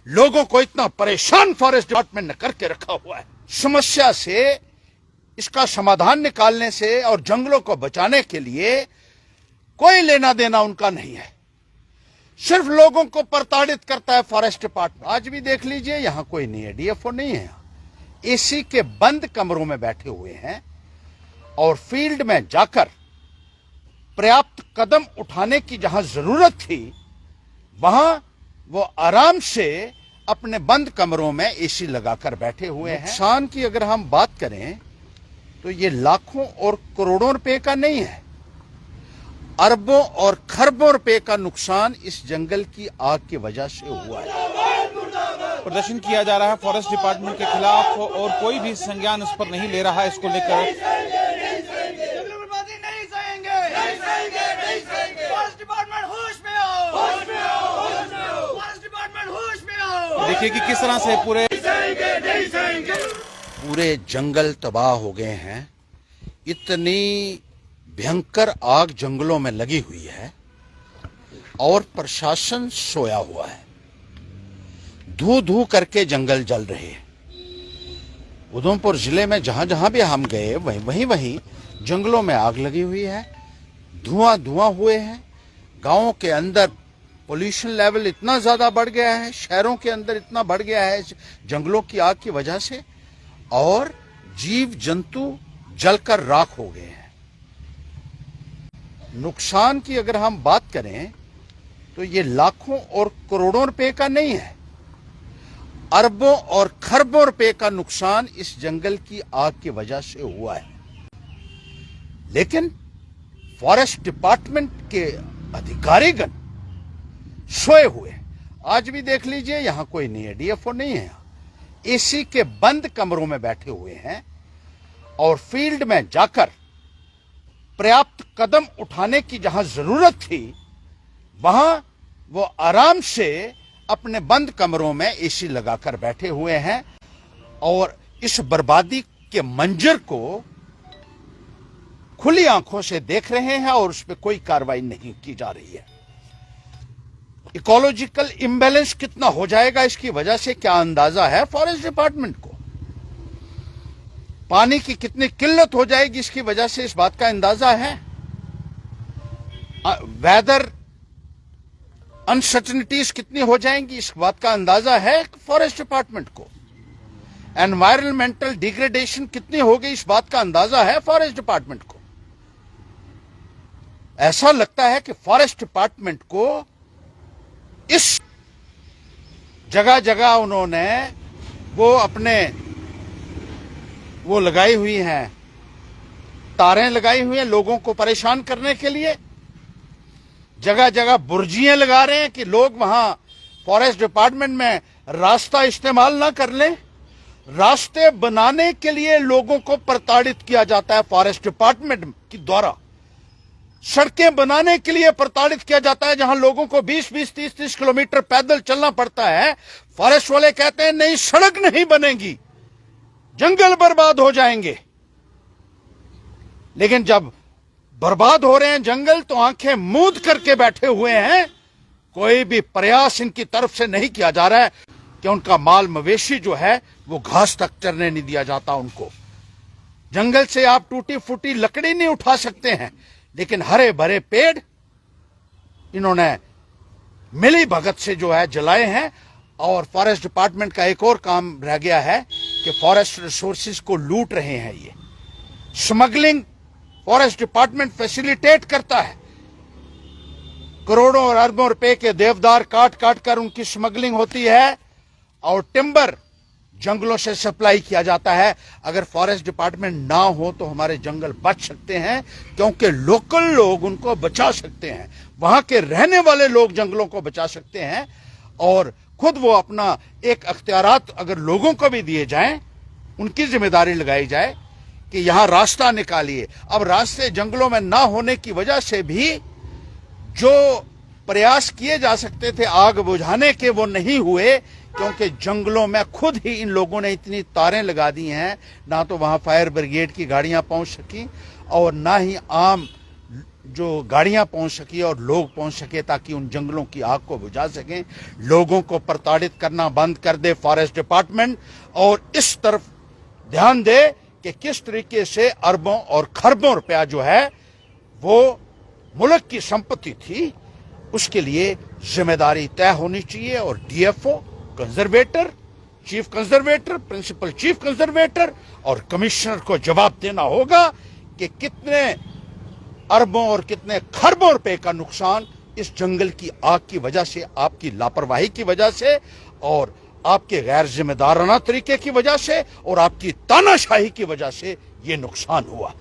लोगों को इतना परेशान फॉरेस्ट डिपार्टमेंट ने करके रखा हुआ है। समस्या से, इसका समाधान निकालने से और जंगलों को बचाने के लिए कोई लेना देना उनका नहीं है। सिर्फ लोगों को प्रताड़ित करता है फॉरेस्ट डिपार्टमेंट। आज भी देख लीजिए, यहां कोई नहीं है, डीएफओ नहीं है, एसी के बंद कमरों में बैठे हुए हैं और फील्ड में जाकर पर्याप्त कदम उठाने की जहां जरूरत थी वहां वो आराम से अपने बंद कमरों में एसी लगाकर बैठे हुए हैं। नुकसान की अगर हम बात करें तो ये लाखों और करोड़ों रुपए का नहीं है, अरबों और खरबों रुपए का नुकसान इस जंगल की आग की वजह से हुआ है। प्रदर्शन किया जा रहा है फॉरेस्ट डिपार्टमेंट के खिलाफ और कोई भी संज्ञान उस पर नहीं ले रहा है। इसको लेकर देखिए कि किस तरह से पूरे जंगल तबाह हो गए हैं। इतनी भयंकर आग जंगलों में लगी हुई है और प्रशासन सोया हुआ है। धू धू करके जंगल जल रहे हैं। उधमपुर जिले में जहां जहां भी हम गए वहीं जंगलों में आग लगी हुई है, धुआं हुए हैं। गांवों के अंदर पोल्यूशन लेवल इतना ज्यादा बढ़ गया है, शहरों के अंदर इतना बढ़ गया है जंगलों की आग की वजह से, और जीव जंतु जलकर राख हो गए हैं। नुकसान की अगर हम बात करें तो ये लाखों और करोड़ों रुपए का नहीं है, अरबों और खरबों रुपए का नुकसान इस जंगल की आग की वजह से हुआ है। लेकिन फॉरेस्ट डिपार्टमेंट के अधिकारीगण सोए हुए। आज भी देख लीजिए, यहां कोई नहीं है, डीएफओ नहीं है, एसी के बंद कमरों में बैठे हुए हैं और फील्ड में जाकर पर्याप्त कदम उठाने की जहां जरूरत थी वहां वो आराम से अपने बंद कमरों में एसी लगाकर बैठे हुए हैं और इस बर्बादी के मंजर को खुली आंखों से देख रहे हैं और उस पर कोई कार्रवाई नहीं की जा रही है। इकोलॉजिकल इम्बैलेंस कितना हो जाएगा इसकी वजह से क्या अंदाजा है फॉरेस्ट डिपार्टमेंट को? पानी की कितनी किल्लत हो जाएगी इसकी वजह से इस बात का अंदाजा है? वेदर अनसर्टेनिटीज कितनी हो जाएंगी इस बात का अंदाजा है फॉरेस्ट डिपार्टमेंट को? एनवायरमेंटल डिग्रेडेशन कितनी होगी इस बात का अंदाजा है फॉरेस्ट डिपार्टमेंट को? ऐसा लगता है कि फॉरेस्ट डिपार्टमेंट को इस जगह जगह उन्होंने वो लगाई हुई हैं, तारें लगाई हुई हैं लोगों को परेशान करने के लिए। जगह जगह बुर्जियां लगा रहे हैं कि लोग वहां फॉरेस्ट डिपार्टमेंट में रास्ता इस्तेमाल ना कर लें। रास्ते बनाने के लिए लोगों को प्रताड़ित किया जाता है फॉरेस्ट डिपार्टमेंट के द्वारा। सड़कें बनाने के लिए प्रताड़ित किया जाता है जहां लोगों को 20-20, 30-30 किलोमीटर पैदल चलना पड़ता है। फॉरेस्ट वाले कहते हैं नहीं, सड़क नहीं बनेगी, जंगल बर्बाद हो जाएंगे। लेकिन जब बर्बाद हो रहे हैं जंगल तो आंखें मूंद करके बैठे हुए हैं। कोई भी प्रयास इनकी तरफ से नहीं किया जा रहा है कि उनका माल मवेशी जो है वो घास तक चरने नहीं दिया जाता उनको। जंगल से आप टूटी फूटी लकड़ी नहीं उठा सकते हैं, लेकिन हरे भरे पेड़ इन्होंने मिली भगत से जो है जलाए हैं। और फॉरेस्ट डिपार्टमेंट का एक और काम रह गया है कि फॉरेस्ट रिसोर्सेज को लूट रहे हैं। ये स्मगलिंग फॉरेस्ट डिपार्टमेंट फैसिलिटेट करता है। करोड़ों और अरबों रुपए के देवदार काट काट कर उनकी स्मगलिंग होती है और टिम्बर जंगलों से सप्लाई किया जाता है। अगर फॉरेस्ट डिपार्टमेंट ना हो तो हमारे जंगल बच सकते हैं, क्योंकि लोकल लोग उनको बचा सकते हैं, वहां के रहने वाले लोग जंगलों को बचा सकते हैं और खुद वो अपना एक अख्तियारात अगर लोगों को भी दिए जाएं, उनकी जिम्मेदारी लगाई जाए कि यहां रास्ता निकालिए। अब रास्ते जंगलों में ना होने की वजह से भी जो प्रयास किए जा सकते थे आग बुझाने के वो नहीं हुए, क्योंकि जंगलों में खुद ही इन लोगों ने इतनी तारें लगा दी हैं, ना तो वहां फायर ब्रिगेड की गाड़ियां पहुंच सकी और ना ही आम जो गाड़ियां पहुंच सकी और लोग पहुंच सके ताकि उन जंगलों की आग को बुझा सकें। लोगों को प्रताड़ित करना बंद कर दे फॉरेस्ट डिपार्टमेंट और इस तरफ ध्यान दे कि किस तरीके से अरबों और खरबों रुपया जो है वो मुल्क की संपत्ति थी, उसके लिए जिम्मेदारी तय होनी चाहिए और DFO, conservator, chief conservator, principal chief conservator और कमिश्नर को जवाब देना होगा कि कितने अरबों और कितने खरबों रुपए का नुकसान इस जंगल की आग की वजह से, आपकी लापरवाही की वजह से और आपके गैर जिम्मेदाराना तरीके की वजह से और आपकी तानाशाही की वजह से ये नुकसान हुआ।